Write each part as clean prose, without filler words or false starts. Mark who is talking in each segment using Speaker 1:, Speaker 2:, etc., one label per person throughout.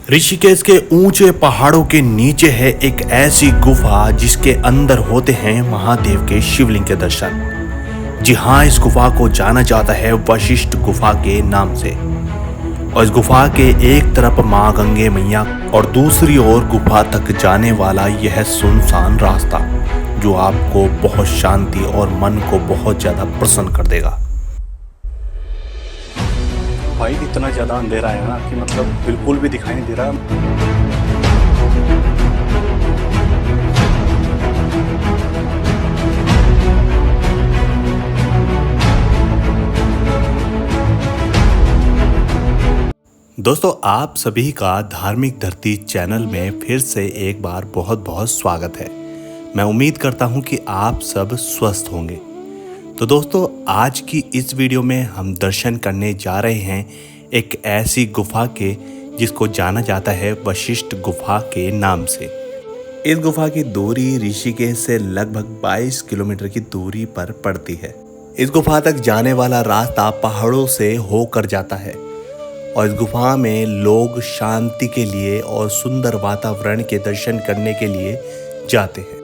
Speaker 1: ऋषिकेश के ऊंचे पहाड़ों के नीचे है एक ऐसी गुफा जिसके अंदर होते हैं महादेव के शिवलिंग के दर्शन। जी हाँ, इस गुफा को जाना जाता है वशिष्ठ गुफा के नाम से। और इस गुफा के एक तरफ माँ गंगे मैया और दूसरी ओर गुफा तक जाने वाला यह सुनसान रास्ता जो आपको बहुत शांति और मन को बहुत ज्यादा प्रसन्न कर देगा।
Speaker 2: भाई इतना ज़्यादा अंधेरा है ना कि मतलब बिल्कुल भी दिखाई नहीं दे रहा।
Speaker 1: दोस्तों, आप सभी का धार्मिक धरती चैनल में फिर से एक बार बहुत बहुत स्वागत है। मैं उम्मीद करता हूं कि आप सब स्वस्थ होंगे। तो दोस्तों, आज की इस वीडियो में हम दर्शन करने जा रहे हैं एक ऐसी गुफा के जिसको जाना जाता है वशिष्ठ गुफा के नाम से। इस गुफा की दूरी ऋषिकेश से लगभग 22 किलोमीटर की दूरी पर पड़ती है। इस गुफा तक जाने वाला रास्ता पहाड़ों से होकर जाता है और इस गुफा में लोग शांति के लिए और सुंदर वातावरण के दर्शन करने के लिए जाते हैं।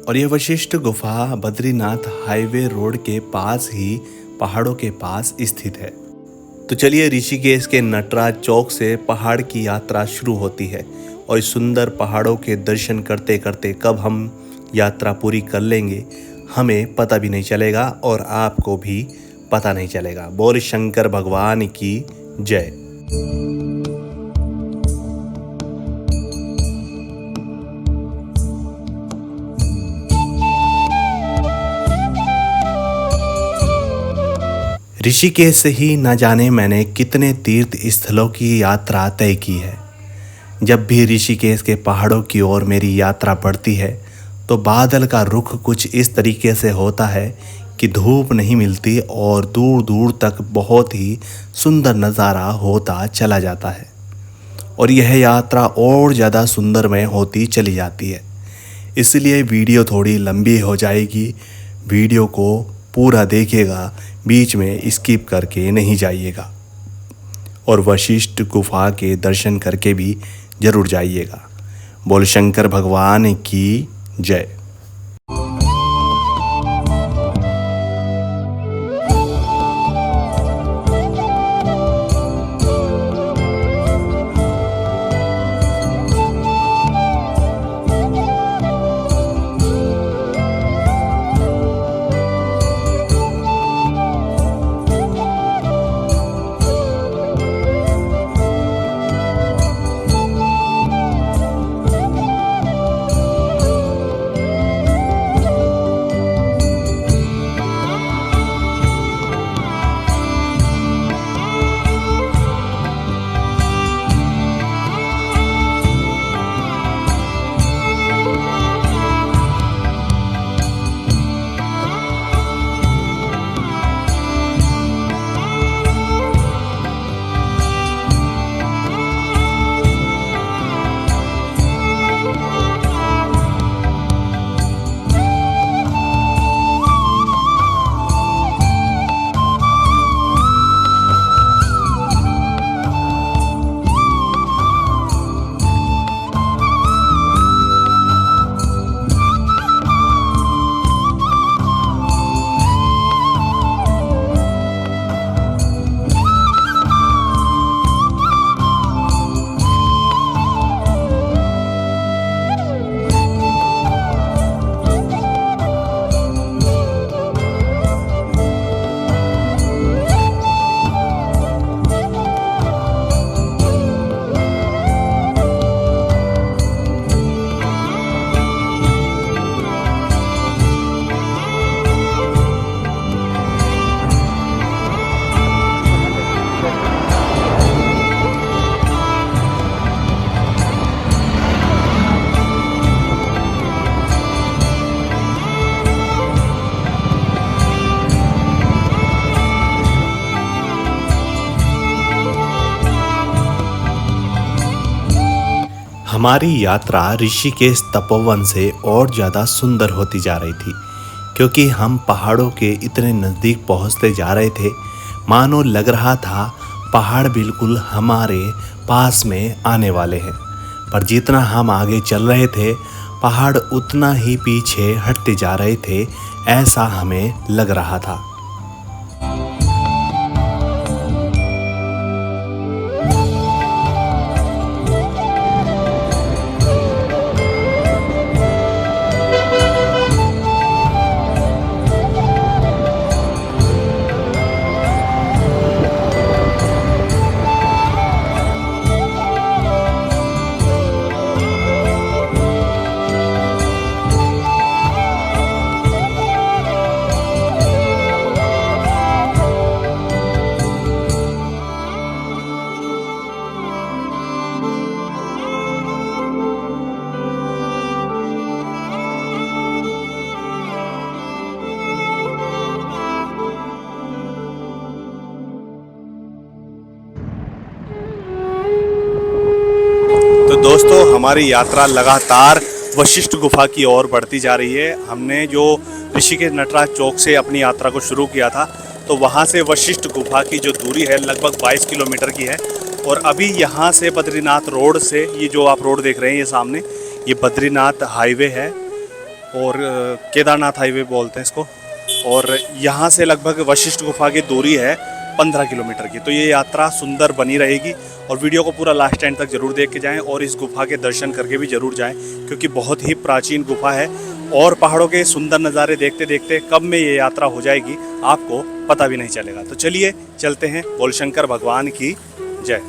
Speaker 1: और यह वशिष्ठ गुफा बद्रीनाथ हाईवे रोड के पास ही पहाड़ों के पास स्थित है। तो चलिए, ऋषिकेश के नटराज चौक से पहाड़ की यात्रा शुरू होती है और इस सुंदर पहाड़ों के दर्शन करते करते कब हम यात्रा पूरी कर लेंगे हमें पता भी नहीं चलेगा और आपको भी पता नहीं चलेगा। बोल शंकर भगवान की जय। ऋषिकेश से ही न जाने मैंने कितने तीर्थ स्थलों की यात्रा तय की है। जब भी ऋषिकेश के पहाड़ों की ओर मेरी यात्रा बढ़ती है तो बादल का रुख कुछ इस तरीके से होता है कि धूप नहीं मिलती और दूर दूर तक बहुत ही सुंदर नज़ारा होता चला जाता है और यह यात्रा और ज़्यादा सुंदरमय होती चली जाती है। इसलिए वीडियो थोड़ी लंबी हो जाएगी। वीडियो को पूरा देखिएगा, बीच में स्किप करके नहीं जाइएगा और वशिष्ठ गुफा के दर्शन करके भी जरूर जाइएगा। बोल शंकर भगवान की जय। हमारी यात्रा ऋषिकेश तपोवन से और ज़्यादा सुंदर होती जा रही थी क्योंकि हम पहाड़ों के इतने नज़दीक पहुंचते जा रहे थे, मानो लग रहा था पहाड़ बिल्कुल हमारे पास में आने वाले हैं। पर जितना हम आगे चल रहे थे, पहाड़ उतना ही पीछे हटते जा रहे थे, ऐसा हमें लग रहा था।
Speaker 2: तो दोस्तों, हमारी यात्रा लगातार वशिष्ठ गुफा की ओर बढ़ती जा रही है। हमने जो ऋषिकेश नटराज चौक से अपनी यात्रा को शुरू किया था, तो वहाँ से वशिष्ठ गुफा की जो दूरी है लगभग 22 किलोमीटर की है। और अभी यहाँ से बद्रीनाथ रोड से, ये जो आप रोड देख रहे हैं ये सामने, ये बद्रीनाथ हाईवे है और केदारनाथ हाईवे बोलते हैं इसको। और यहाँ से लगभग वशिष्ठ गुफा की दूरी है 15 किलोमीटर की। तो ये यात्रा सुंदर बनी रहेगी और वीडियो को पूरा लास्ट टाइम तक जरूर देख के जाएं और इस गुफा के दर्शन करके भी जरूर जाएं, क्योंकि बहुत ही प्राचीन गुफा है और पहाड़ों के सुंदर नज़ारे देखते देखते कब में ये यात्रा हो जाएगी आपको पता भी नहीं चलेगा। तो चलिए चलते हैं। बोल शंकर भगवान की जय।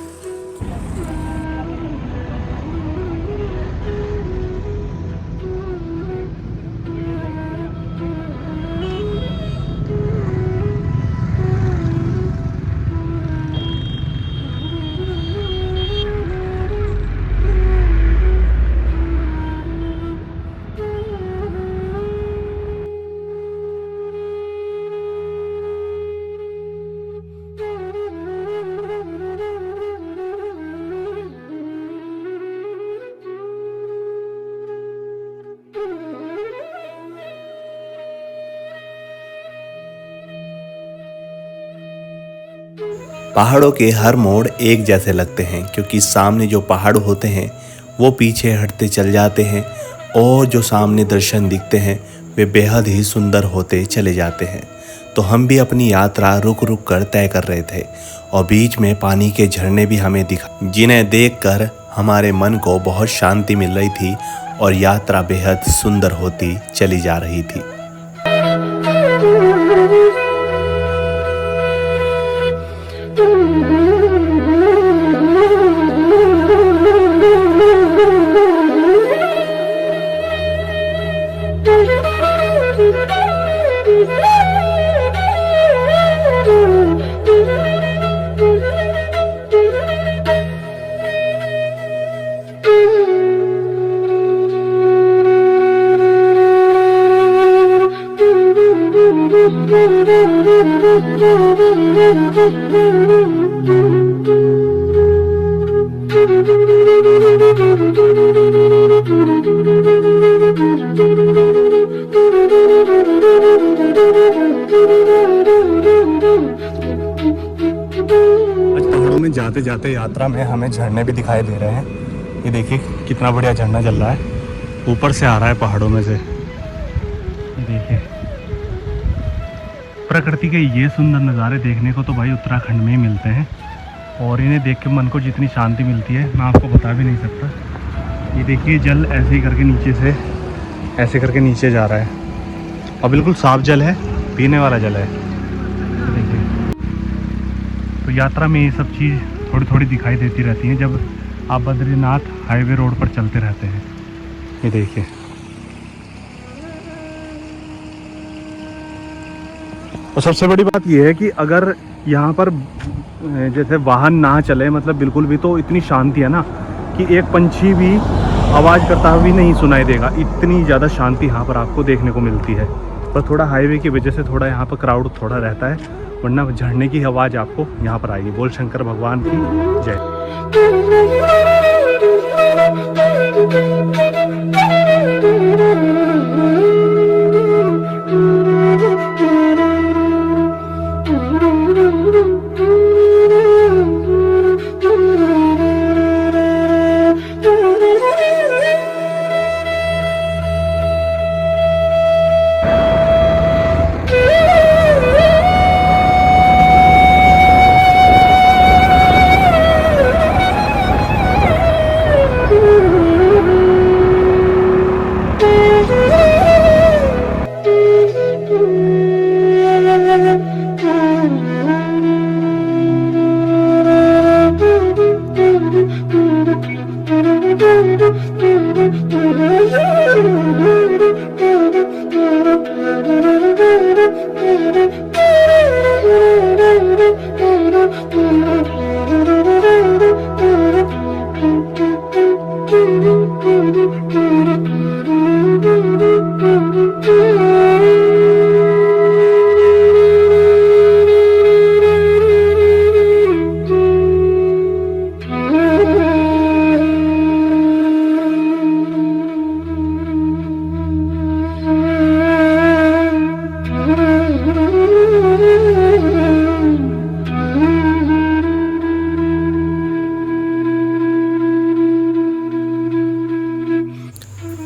Speaker 1: पहाड़ों के हर मोड़ एक जैसे लगते हैं, क्योंकि सामने जो पहाड़ होते हैं वो पीछे हटते चल जाते हैं और जो सामने दर्शन दिखते हैं वे बेहद ही सुंदर होते चले जाते हैं। तो हम भी अपनी यात्रा रुक रुक कर तय कर रहे थे और बीच में पानी के झरने भी हमें दिखा, जिन्हें देखकर हमारे मन को बहुत शांति मिल रही थी और यात्रा बेहद सुंदर होती चली जा रही थी।
Speaker 2: पहाड़ों में जाते जाते यात्रा में हमें झरने भी दिखाई दे रहे हैं। ये देखिए कितना बढ़िया झरना चल रहा है, ऊपर से आ रहा है पहाड़ों में से। ये देखिए प्रकृति के ये सुंदर नज़ारे देखने को तो भाई उत्तराखंड में ही मिलते हैं और इन्हें देख के मन को जितनी शांति मिलती है मैं आपको बता भी नहीं सकता। ये देखिए जल ऐसे ही करके नीचे से ऐसे करके नीचे जा रहा है और बिल्कुल साफ जल है, पीने वाला जल है। देखिए तो यात्रा में ये सब चीज़ थोड़ी थोड़ी दिखाई देती रहती हैं जब आप बद्रीनाथ हाईवे रोड पर चलते रहते हैं। ये देखिए और सबसे बड़ी बात यह है कि अगर यहाँ पर जैसे वाहन ना चले, मतलब बिल्कुल भी, तो इतनी शांति है ना कि एक पंछी भी आवाज़ करता हुआ भी नहीं सुनाई देगा। इतनी ज़्यादा शांति यहाँ पर आपको देखने को मिलती है। पर थोड़ा हाईवे की वजह से थोड़ा यहाँ पर क्राउड थोड़ा रहता है, वरना झरने की आवाज़ आपको यहाँ पर आएगी। बोल शंकर भगवान की जय।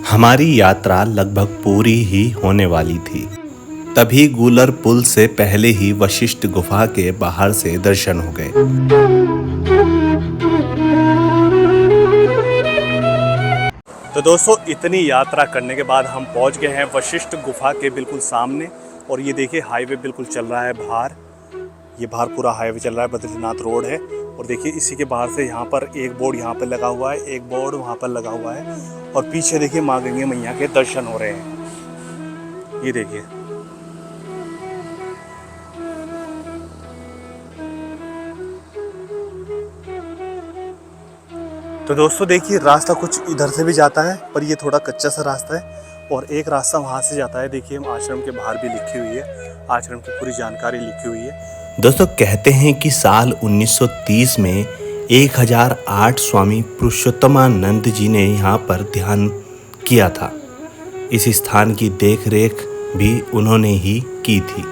Speaker 1: हमारी यात्रा लगभग पूरी ही होने वाली थी, तभी गूलर पुल से पहले ही वशिष्ठ गुफा के बाहर से दर्शन हो गए।
Speaker 2: तो दोस्तों, इतनी यात्रा करने के बाद हम पहुंच गए हैं वशिष्ठ गुफा के बिल्कुल सामने। और ये देखिए, हाईवे बिल्कुल चल रहा है बाहर। ये बाहर पूरा हाईवे चल रहा है, बद्रीनाथ रोड है। और देखिए, इसी के बाहर से यहाँ पर एक बोर्ड यहाँ पर लगा हुआ है, एक बोर्ड वहाँ पर लगा हुआ है। और पीछे देखिए माँ गंगे मैया के दर्शन हो रहे हैं। ये देखिए, तो दोस्तों देखिए, रास्ता कुछ इधर से भी जाता है, पर ये थोड़ा कच्चा सा रास्ता है। और एक रास्ता वहाँ से जाता है। देखिए, आश्रम के बाहर भी लिखी हुई है, आश्रम की पूरी जानकारी लिखी हुई है।
Speaker 1: दोस्तों, कहते हैं कि साल 1930 में 1008 स्वामी पुरुषोत्तमानंद जी ने यहाँ पर ध्यान किया था। इस स्थान की देखरेख भी उन्होंने ही की थी।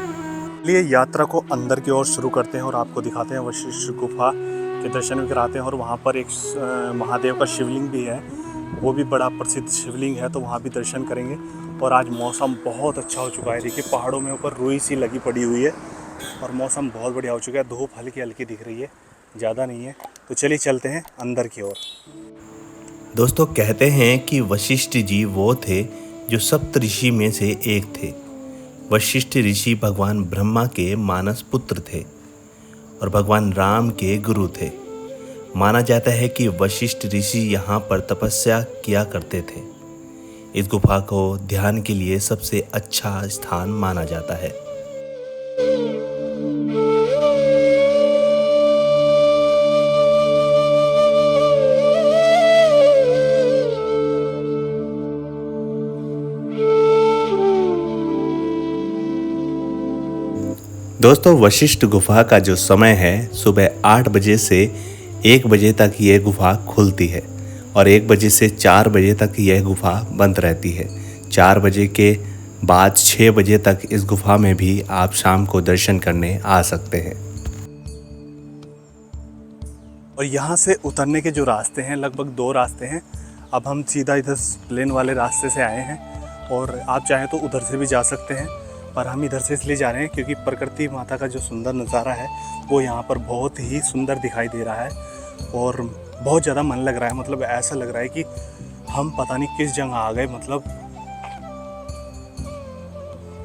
Speaker 2: लिए यात्रा को अंदर की ओर शुरू करते हैं और आपको दिखाते हैं वशिष्ठ गुफा के दर्शन भी कराते हैं। और वहाँ पर एक महादेव का शिवलिंग भी है, वो भी बड़ा प्रसिद्ध शिवलिंग है, तो वहाँ भी दर्शन करेंगे। और आज मौसम बहुत अच्छा हो चुका है। देखिए, पहाड़ों में ऊपर रुई सी लगी पड़ी हुई है और मौसम बहुत बढ़िया हो चुका है। धूप हल्की हल्की दिख रही है, ज़्यादा नहीं है। तो चलिए चलते हैं अंदर की ओर।
Speaker 1: दोस्तों, कहते हैं कि वशिष्ठ जी वो थे जो सप्त ऋषि में से एक थे। वशिष्ठ ऋषि भगवान ब्रह्मा के मानस पुत्र थे और भगवान राम के गुरु थे। माना जाता है कि वशिष्ठ ऋषि यहाँ पर तपस्या किया करते थे। इस गुफा को ध्यान के लिए सबसे अच्छा स्थान माना जाता है। दोस्तों, वशिष्ठ गुफा का जो समय है, सुबह 8 बजे से 1 बजे तक यह गुफा खुलती है और 1 बजे से 4 बजे तक यह गुफा बंद रहती है। 4 बजे के बाद 6 बजे तक इस गुफा में भी आप शाम को दर्शन करने आ सकते हैं।
Speaker 2: और यहाँ से उतरने के जो रास्ते हैं, लगभग 2 रास्ते हैं। अब हम सीधा इधर प्लेन वाले रास्ते से आए हैं और आप चाहें तो उधर से भी जा सकते हैं, पर हम इधर से इसलिए जा रहे हैं क्योंकि प्रकृति माता का जो सुंदर नज़ारा है वो यहाँ पर बहुत ही सुंदर दिखाई दे रहा है और बहुत ज़्यादा मन लग रहा है। मतलब ऐसा लग रहा है कि हम पता नहीं किस जगह आ गए। मतलब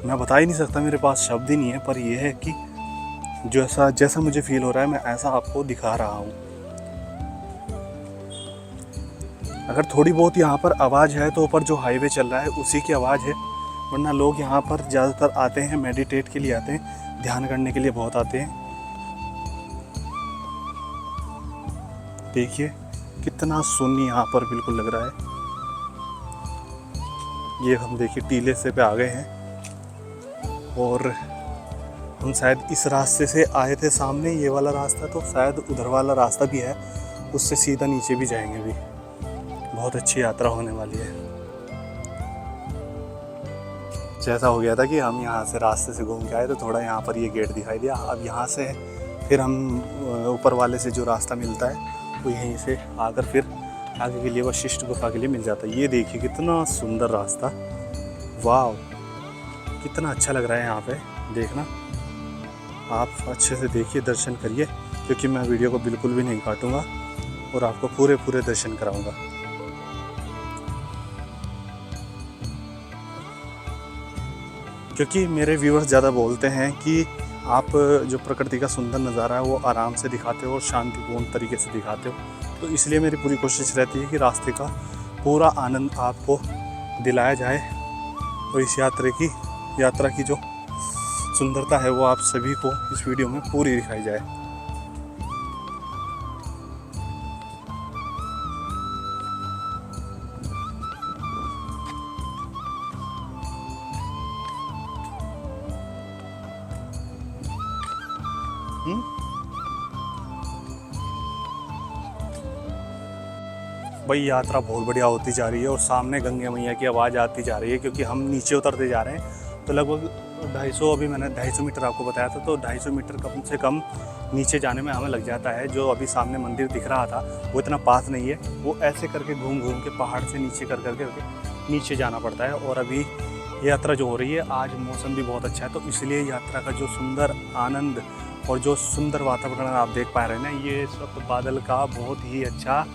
Speaker 2: मैं बता ही नहीं सकता, मेरे पास शब्द ही नहीं है। पर यह है कि जैसा मुझे फील हो रहा है, मैं ऐसा आपको दिखा रहा हूँ। अगर थोड़ी बहुत यहाँ पर आवाज़ है तो ऊपर जो हाईवे चल रहा है उसी की आवाज़ है, वरना लोग यहाँ पर ज़्यादातर आते हैं, मेडिटेट के लिए आते हैं, ध्यान करने के लिए बहुत आते हैं। देखिए कितना सुन्नी यहाँ पर बिल्कुल लग रहा है। ये हम देखिए टीले से पे आ गए हैं और हम शायद इस रास्ते से आए थे। सामने ये वाला रास्ता, तो शायद उधर वाला रास्ता भी है, उससे सीधा नीचे भी जाएंगे। भी बहुत अच्छी यात्रा होने वाली है। जैसा हो गया था कि हम यहाँ से रास्ते से घूम के आए तो थोड़ा यहाँ पर ये गेट दिखाई दिया। अब यहाँ से फिर हम ऊपर वाले से जो रास्ता मिलता है वो यहीं से आकर फिर आगे के लिए वशिष्ठ गुफा के लिए मिल जाता है। ये देखिए कितना सुंदर रास्ता, वाह कितना अच्छा लग रहा है। यहाँ पे देखना, आप अच्छे से देखिए, दर्शन करिए, क्योंकि मैं वीडियो को बिल्कुल भी नहीं काटूँगा और आपको पूरे दर्शन कराऊँगा। क्योंकि मेरे व्यूअर्स ज़्यादा बोलते हैं कि आप जो प्रकृति का सुंदर नज़ारा है वो आराम से दिखाते हो और शांतिपूर्ण तरीके से दिखाते हो। तो इसलिए मेरी पूरी कोशिश रहती है कि रास्ते का पूरा आनंद आपको दिलाया जाए और इस यात्रा की जो सुंदरता है वो आप सभी को इस वीडियो में पूरी दिखाई जाए। भाई यात्रा बहुत बढ़िया होती जा रही है और सामने गंगे मैया की आवाज़ आती जा रही है, क्योंकि हम नीचे उतरते जा रहे हैं। तो लगभग 250, अभी मैंने 250 मीटर आपको बताया था, तो 250 मीटर कम से कम नीचे जाने में हमें लग जाता है। जो अभी सामने मंदिर दिख रहा था वो इतना पास नहीं है, वो ऐसे करके घूम घूम के पहाड़ से नीचे कर करके नीचे जाना पड़ता है। और अभी यात्रा जो हो रही है, आज मौसम भी बहुत अच्छा है, तो इसलिए यात्रा का जो सुंदर आनंद और जो सुंदर वातावरण आप देख पा रहे हैं ना, ये इस वक्त बादल का बहुत ही अच्छा,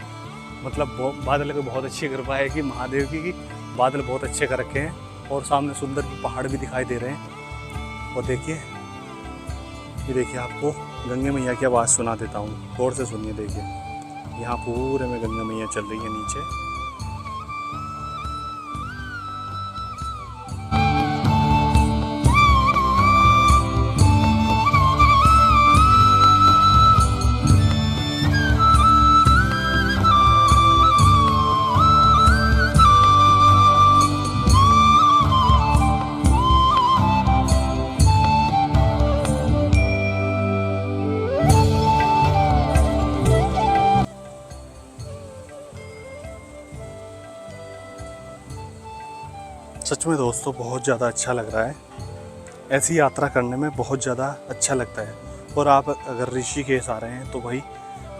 Speaker 2: मतलब बादल की बहुत अच्छी कृपा है कि महादेव की बादल बहुत अच्छे कर रखे हैं और सामने सुंदर पहाड़ भी दिखाई दे रहे हैं। और देखिए, ये देखिए, आपको गंगे मैया की आवाज़ सुना देता हूँ, गौर से सुनिए। देखिए यहाँ पूरे में गंगा मैया चल रही है नीचे। सच में दोस्तों बहुत ज़्यादा अच्छा लग रहा है, ऐसी यात्रा करने में बहुत ज़्यादा अच्छा लगता है। और आप अगर ऋषिकेश आ रहे हैं तो भाई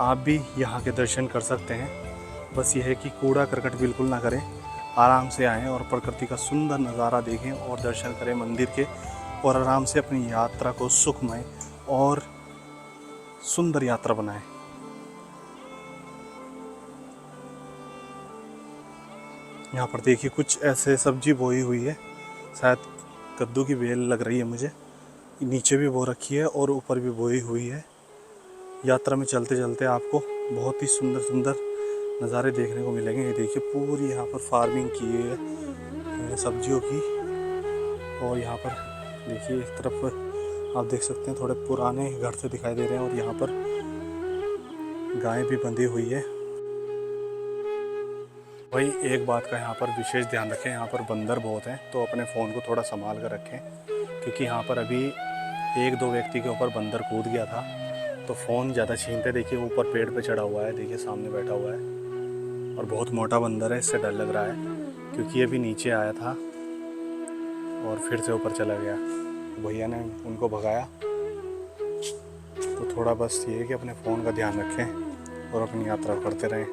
Speaker 2: आप भी यहाँ के दर्शन कर सकते हैं। बस ये है कि कूड़ा करकट बिल्कुल ना करें, आराम से आएँ और प्रकृति का सुंदर नज़ारा देखें और दर्शन करें मंदिर के, और आराम से अपनी यात्रा को सुखमय और सुंदर यात्रा बनाएं। यहाँ पर देखिए कुछ ऐसे सब्जी बोई हुई है, शायद कद्दू की बेल लग रही है मुझे। नीचे भी बो रखी है और ऊपर भी बोई हुई है। यात्रा में चलते चलते आपको बहुत ही सुंदर सुंदर नज़ारे देखने को मिलेंगे। ये देखिए पूरी यहाँ पर फार्मिंग की है सब्जियों की। और यहाँ पर देखिए इस तरफ आप देख सकते हैं थोड़े पुराने घर से दिखाई दे रहे हैं, और यहाँ पर गाय भी बंधी हुई है। भाई एक बात का यहाँ पर विशेष ध्यान रखें, यहाँ पर बंदर बहुत हैं, तो अपने फ़ोन को थोड़ा संभाल कर रखें, क्योंकि यहाँ पर अभी 1-2 व्यक्ति के ऊपर बंदर कूद गया था, तो फ़ोन ज़्यादा छीनते। देखिए ऊपर पेड़ पे चढ़ा हुआ है, देखिए सामने बैठा हुआ है, और बहुत मोटा बंदर है, इससे डर लग रहा है, क्योंकि ये भी नीचे आया था और फिर से ऊपर चला गया। भैया ने उनको भगाया। तो थोड़ा बस ये है कि अपने फ़ोन का ध्यान रखें और अपनी यात्रा करते रहें,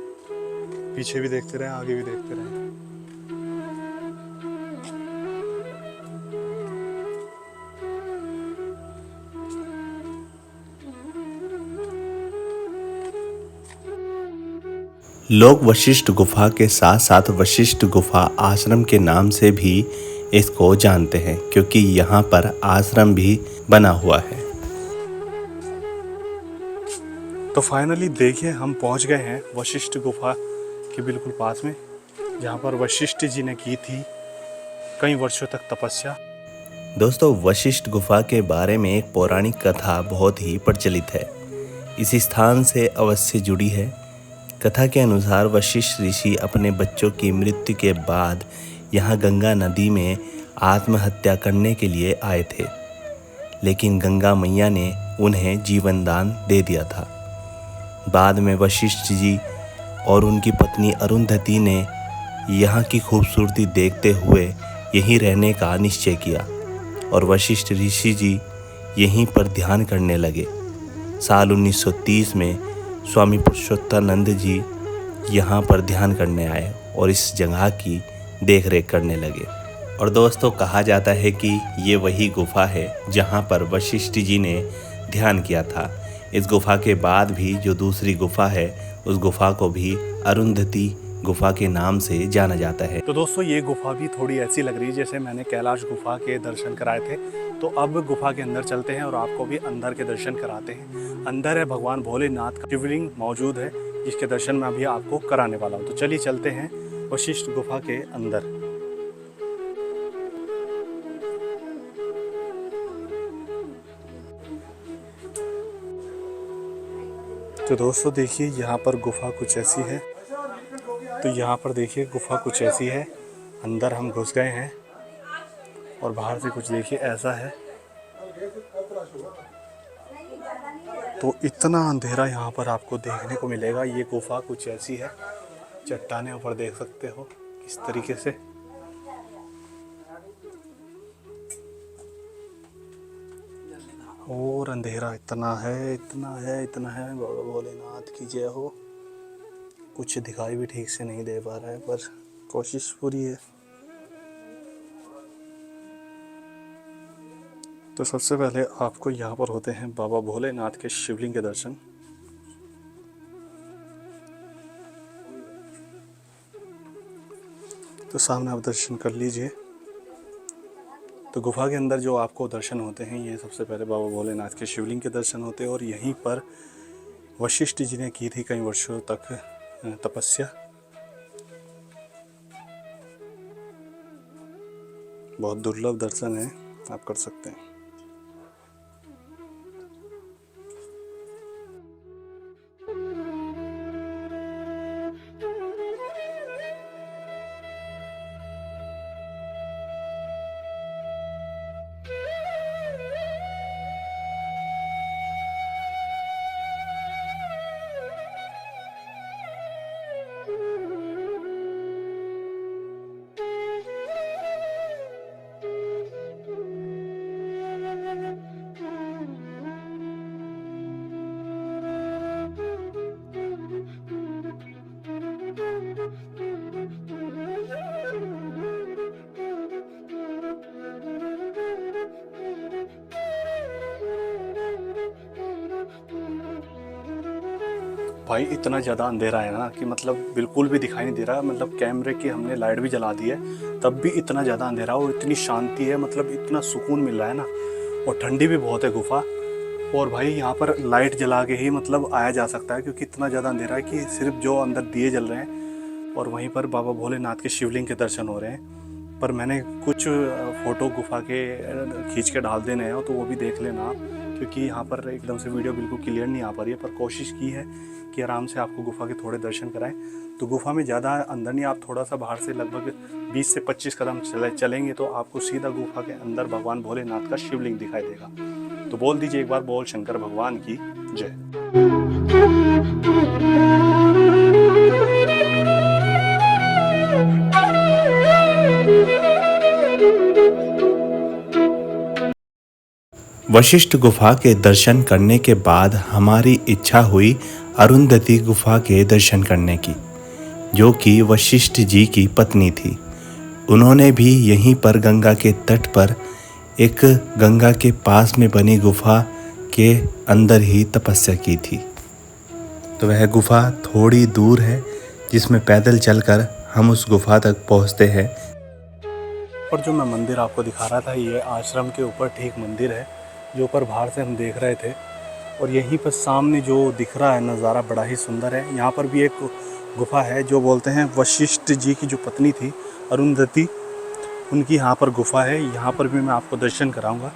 Speaker 2: पीछे भी देखते रहें, आगे भी देखते रहें।
Speaker 1: लोग वशिष्ठ गुफा के साथ साथ वशिष्ठ गुफा आश्रम के नाम से भी इसको जानते हैं, क्योंकि यहाँ पर आश्रम भी बना हुआ है।
Speaker 2: तो फाइनली देखिए हम पहुँच गए हैं वशिष्ठ गुफा के बिल्कुल पास में, जहाँ पर वशिष्ठ जी ने की थी कई वर्षों तक तपस्या।
Speaker 1: दोस्तों वशिष्ठ गुफा के बारे में एक पौराणिक कथा बहुत ही प्रचलित है, इस स्थान से अवश्य जुड़ी है। कथा के अनुसार वशिष्ठ ऋषि अपने बच्चों की मृत्यु के बाद यहाँ गंगा नदी में आत्महत्या करने के लिए आए थे, लेकिन गंगा मैया ने उन्हें जीवन दान दे दिया था। बाद में वशिष्ठ जी और उनकी पत्नी अरुंधति ने यहाँ की खूबसूरती देखते हुए यहीं रहने का निश्चय किया और वशिष्ठ ऋषि जी यहीं पर ध्यान करने लगे। साल 1930 में स्वामी पुरुषोत्तानंद जी यहाँ पर ध्यान करने आए और इस जगह की देख रेख करने लगे। और दोस्तों कहा जाता है कि ये वही गुफा है जहाँ पर वशिष्ठ जी ने ध्यान किया था। इस गुफा के बाद भी जो दूसरी गुफा है उस गुफा को भी अरुंधति गुफा के नाम से जाना जाता है।
Speaker 2: तो दोस्तों ये गुफा भी थोड़ी ऐसी लग रही है जैसे मैंने कैलाश गुफा के दर्शन कराए थे। तो अब गुफा के अंदर चलते हैं और आपको भी अंदर के दर्शन कराते हैं। अंदर है भगवान भोलेनाथ का शिवलिंग मौजूद है, जिसके दर्शन मैं अभी आपको कराने वाला हूँ। तो चलिए चलते हैं वशिष्ठ गुफा के अंदर। तो दोस्तों देखिए यहाँ पर गुफा कुछ ऐसी है। तो यहाँ पर देखिए गुफा कुछ ऐसी है। अंदर हम घुस गए हैं और बाहर से कुछ देखिए ऐसा है। तो इतना अंधेरा यहाँ पर आपको देखने को मिलेगा। ये गुफा कुछ ऐसी है, चट्टानें ऊपर देख सकते हो इस तरीके से। और अंधेरा इतना है, इतना है, इतना है। बाबा भोलेनाथ की जय हो। कुछ दिखाई भी ठीक से नहीं दे पा रहा है, पर कोशिश पूरी है। तो सबसे पहले आपको यहाँ पर होते हैं बाबा भोलेनाथ के शिवलिंग के दर्शन। तो सामने आप दर्शन कर लीजिए। तो गुफा के अंदर जो आपको दर्शन होते हैं, ये सबसे पहले बाबा भोलेनाथ के शिवलिंग के दर्शन होते हैं। और यहीं पर वशिष्ठ जी ने की थी कई वर्षों तक तपस्या। बहुत दुर्लभ दर्शन है, आप कर सकते हैं। भाई इतना ज़्यादा अंधेरा है ना कि मतलब बिल्कुल भी दिखाई नहीं दे रहा। मतलब कैमरे की हमने लाइट भी जला दी है, तब भी इतना ज़्यादा अंधेरा और इतनी शांति है। मतलब इतना सुकून मिल रहा है ना। और ठंडी भी बहुत है गुफा। और भाई यहाँ पर लाइट जला के ही मतलब आया जा सकता है, क्योंकि इतना ज़्यादा अंधेरा है कि सिर्फ जो अंदर दिए जल रहे हैं और वहीं पर बाबा भोलेनाथ के शिवलिंग के दर्शन हो रहे हैं। पर मैंने कुछ फ़ोटो गुफा के खींच के डाल देने हैं, तो वो भी देख लेना आप, क्योंकि यहाँ पर एकदम से वीडियो बिल्कुल क्लियर नहीं आ पा रही है। पर कोशिश की है कि आराम से आपको गुफा के थोड़े दर्शन कराएं। तो गुफा में ज़्यादा अंदर नहीं, आप थोड़ा सा बाहर से लगभग 20 से 25 कदम चलेंगे तो आपको सीधा गुफा के अंदर भगवान भोलेनाथ का शिवलिंग दिखाई देगा। तो बोल दीजिए एक बार, बोल शंकर भगवान की जय।
Speaker 1: वशिष्ठ गुफा के दर्शन करने के बाद हमारी इच्छा हुई अरुंधति गुफा के दर्शन करने की, जो कि वशिष्ठ जी की पत्नी थी। उन्होंने भी यहीं पर गंगा के तट पर एक गंगा के पास में बनी गुफा के अंदर ही तपस्या की थी। तो वह गुफा थोड़ी दूर है, जिसमें पैदल चलकर हम उस गुफा तक पहुंचते हैं।
Speaker 2: और जो मैं मंदिर आपको दिखा रहा था, ये आश्रम के ऊपर ठीक मंदिर है, जो ऊपर बाहर से हम देख रहे थे। और यहीं पर सामने जो दिख रहा है नज़ारा बड़ा ही सुंदर है। यहाँ पर भी एक गुफा है, जो बोलते हैं वशिष्ठ जी की जो पत्नी थी अरुंधति, उनकी यहाँ पर गुफा है। यहाँ पर भी मैं आपको दर्शन कराऊंगा।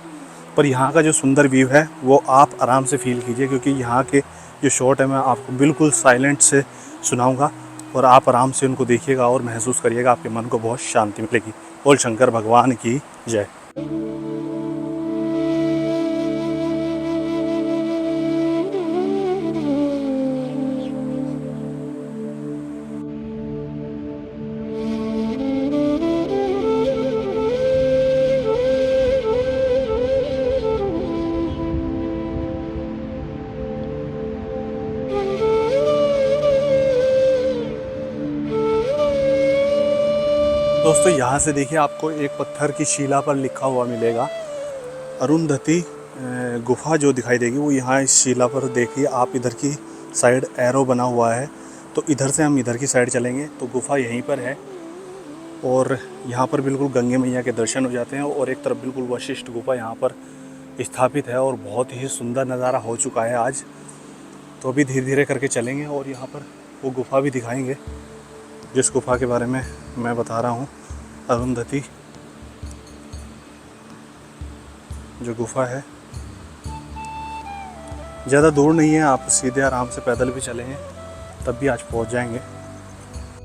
Speaker 2: पर यहाँ का जो सुंदर व्यू है वो आप आराम से फील कीजिए, क्योंकि यहाँ के जो शॉट है मैं आपको बिल्कुल साइलेंट से सुनाऊंगा और आप आराम से उनको देखिएगा और महसूस करिएगा। आपके मन को बहुत शांति मिलेगी। बोल शंकर भगवान की जय। दोस्तों यहाँ से देखिए आपको एक पत्थर की शिला पर लिखा हुआ मिलेगा अरुंधति गुफा जो दिखाई देगी वो यहाँ इस शिला पर देखिए आप। इधर की साइड एरो बना हुआ है तो इधर से हम इधर की साइड चलेंगे तो गुफ़ा यहीं पर है और यहाँ पर बिल्कुल गंगे मैया के दर्शन हो जाते हैं और एक तरफ बिल्कुल वशिष्ठ गुफ़ा यहाँ पर स्थापित है और बहुत ही सुंदर नज़ारा हो चुका है आज। तो अभी धीरे धीरे करके चलेंगे और यहाँ पर वो गुफ़ा भी दिखाएंगे जिस गुफ़ा के बारे में मैं बता रहा हूँ, अरुंधति जो गुफ़ा है। ज़्यादा दूर नहीं है, आप सीधे आराम से पैदल भी चलेंगे तब भी आज पहुँच जाएंगे।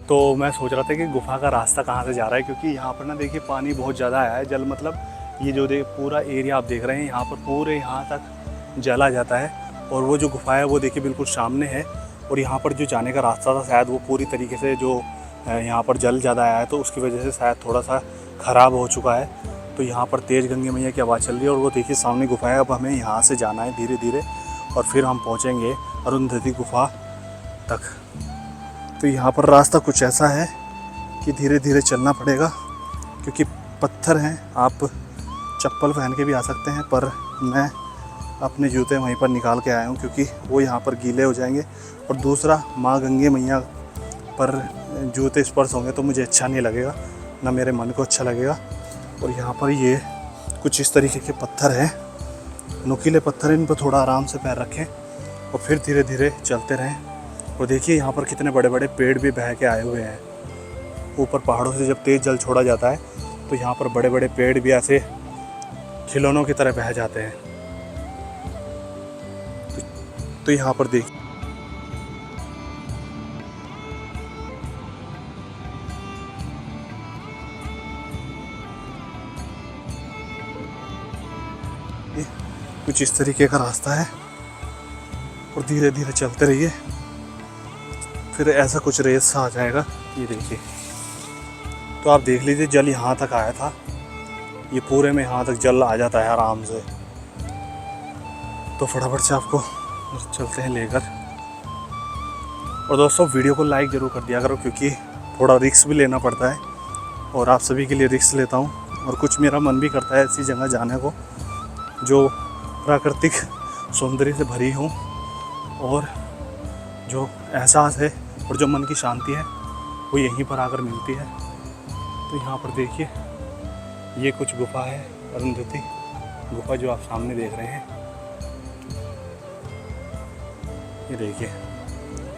Speaker 2: तो मैं सोच रहा था कि गुफ़ा का रास्ता कहाँ से जा रहा है, क्योंकि यहाँ पर ना देखिए पानी बहुत ज़्यादा आया है। जल मतलब ये जो पूरा एरिया आप देख रहे हैं, यहाँ पर पूरे यहाँ तक जल आ जाता है और वो जो गुफ़ा है वो देखिए बिल्कुल सामने है। और यहाँ पर जो जाने का रास्ता था शायद वो पूरी तरीके से जो यहाँ पर जल ज़्यादा आया है तो उसकी वजह से शायद थोड़ा सा ख़राब हो चुका है। तो यहाँ पर तेज़ गंगे मैया की आवाज़ चल रही है और वो देखिए सामने गुफ़ा है। अब हमें यहाँ से जाना है धीरे धीरे और फिर हम पहुँचेंगे अरुंधति गुफ़ा तक। तो यहाँ पर रास्ता कुछ ऐसा है कि धीरे धीरे चलना पड़ेगा क्योंकि पत्थर हैं, आप चप्पल पहन के भी आ सकते हैं, पर मैं अपने जूते वहीं पर निकाल के आया हूँ क्योंकि वो यहाँ पर गीले हो जाएंगे। और दूसरा, माँ गंगे मैया पर जूते स्पर्श होंगे तो मुझे अच्छा नहीं लगेगा, ना मेरे मन को अच्छा लगेगा। और यहाँ पर ये कुछ इस तरीके के पत्थर हैं, नुकीले पत्थर, इन पर थोड़ा आराम से पैर रखें और फिर धीरे धीरे चलते रहें। और देखिए यहाँ पर कितने बड़े बड़े पेड़ भी बह के आए हुए हैं। ऊपर पहाड़ों से जब तेज़ जल छोड़ा जाता है तो यहाँ पर बड़े बड़े पेड़ भी ऐसे खिलौनों की तरह बह जाते हैं। तो यहाँ पर देखिए कुछ इस तरीके का रास्ता है और धीरे धीरे चलते रहिए, फिर ऐसा कुछ रेस सा आ जाएगा। ये देखिए, तो आप देख लीजिए जल यहाँ तक आया था, ये पूरे में यहाँ तक जल आ जाता है आराम से। तो फटाफट से आपको चलते हैं लेकर। और दोस्तों वीडियो को लाइक ज़रूर कर दिया करो क्योंकि थोड़ा रिस्क भी लेना पड़ता है और आप सभी के लिए रिस्क लेता हूँ। और कुछ मेरा मन भी करता है ऐसी जगह जाने को जो प्राकृतिक सौंदर्य से भरी हो और जो एहसास है और जो मन की शांति है वो यहीं पर आकर मिलती है। तो यहाँ पर देखिए ये कुछ गुफ़ा है, अरुंधति गुफ़ा जो आप सामने देख रहे हैं। ये देखिए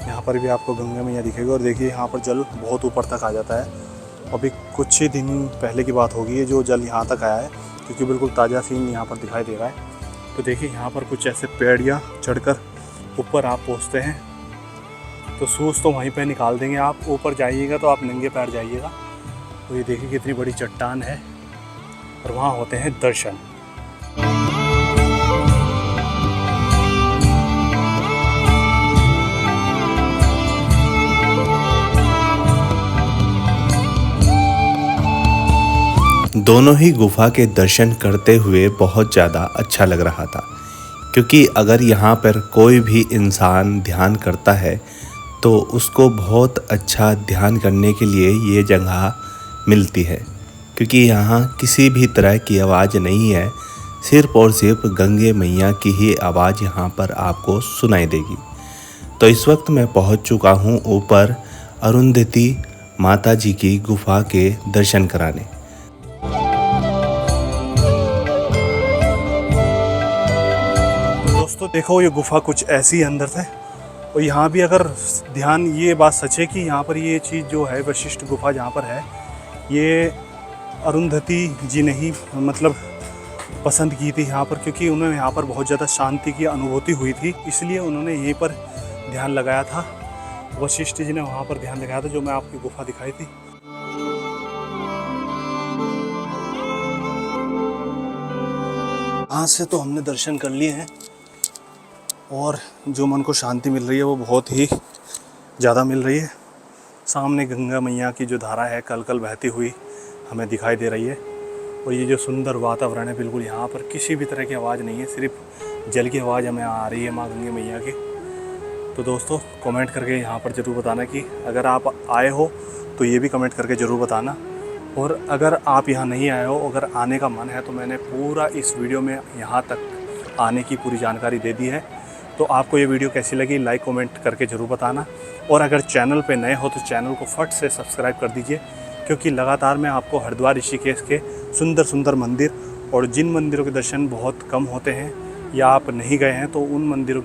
Speaker 2: यहाँ पर भी आपको गंगा मैया दिखेगी और देखिए यहाँ पर जल बहुत ऊपर तक आ जाता है। अभी कुछ ही दिन पहले की बात होगी ये जो जल यहाँ तक आया है क्योंकि बिल्कुल ताज़ा सीन यहाँ पर दिखाई दे रहा है। तो देखिए यहाँ पर कुछ ऐसे पेड़ियाँ चढ़कर ऊपर आप पहुँचते हैं तो शूज़ तो वहीं पे निकाल देंगे। आप ऊपर जाइएगा तो आप नंगे पैर जाइएगा। तो ये देखिए कितनी बड़ी चट्टान है और वहाँ होते हैं दर्शन।
Speaker 1: दोनों ही गुफा के दर्शन करते हुए बहुत ज़्यादा अच्छा लग रहा था क्योंकि अगर यहाँ पर कोई भी इंसान ध्यान करता है तो उसको बहुत अच्छा ध्यान करने के लिए ये जगह मिलती है क्योंकि यहाँ किसी भी तरह की आवाज़ नहीं है, सिर्फ और सिर्फ गंगे मैया की ही आवाज़ यहाँ पर आपको सुनाई देगी। तो इस वक्त मैं पहुँच चुका हूँ ऊपर अरुंधति माता जी की गुफा के दर्शन कराने।
Speaker 2: दोस्तों देखो ये गुफ़ा कुछ ऐसी अंदर से, और यहाँ भी अगर ध्यान, ये बात सच है कि यहाँ पर ये चीज़ जो है वशिष्ठ गुफा जहाँ पर है ये अरुंधति जी ने ही मतलब पसंद की थी यहाँ पर, क्योंकि उन्हें यहाँ पर बहुत ज़्यादा शांति की अनुभूति हुई थी, इसलिए उन्होंने यहीं पर ध्यान लगाया था। वशिष्ठ जी ने वहाँ पर ध्यान लगाया था जो मैं आपकी गुफा दिखाई थी। यहाँ से तो हमने दर्शन कर लिए हैं और जो मन को शांति मिल रही है वो बहुत ही ज़्यादा मिल रही है। सामने गंगा मैया की जो धारा है कल कल बहती हुई हमें दिखाई दे रही है और ये जो सुंदर वातावरण है, बिल्कुल यहाँ पर किसी भी तरह की आवाज़ नहीं है, सिर्फ जल की आवाज़ हमें आ रही है माँ गंगा मैया की। तो दोस्तों कमेंट करके यहाँ पर ज़रूर बताना कि अगर आप आए हो तो ये भी कमेंट करके ज़रूर बताना, और अगर आप यहाँ नहीं आए हो, अगर आने का मन है तो मैंने पूरा इस वीडियो में यहाँ तक आने की पूरी जानकारी दे दी है। तो आपको ये वीडियो कैसी लगी लाइक कमेंट करके ज़रूर बताना, और अगर चैनल पे नए हो तो चैनल को फट से सब्सक्राइब कर दीजिए, क्योंकि लगातार मैं आपको हरिद्वार ऋषिकेश के सुंदर सुंदर मंदिर और जिन मंदिरों के दर्शन बहुत कम होते हैं या आप नहीं गए हैं तो उन मंदिरों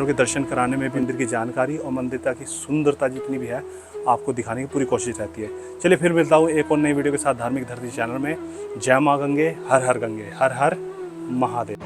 Speaker 2: के दर्शन कराने में भी मंदिर की जानकारी और मंदिर की सुंदरता जितनी भी है आपको दिखाने की पूरी कोशिश रहती है। चलिए फिर मिलता हूँ एक और नई वीडियो के साथ धार्मिक धरती चैनल में। जय माँ गंगे, हर हर गंगे, हर हर महादेव।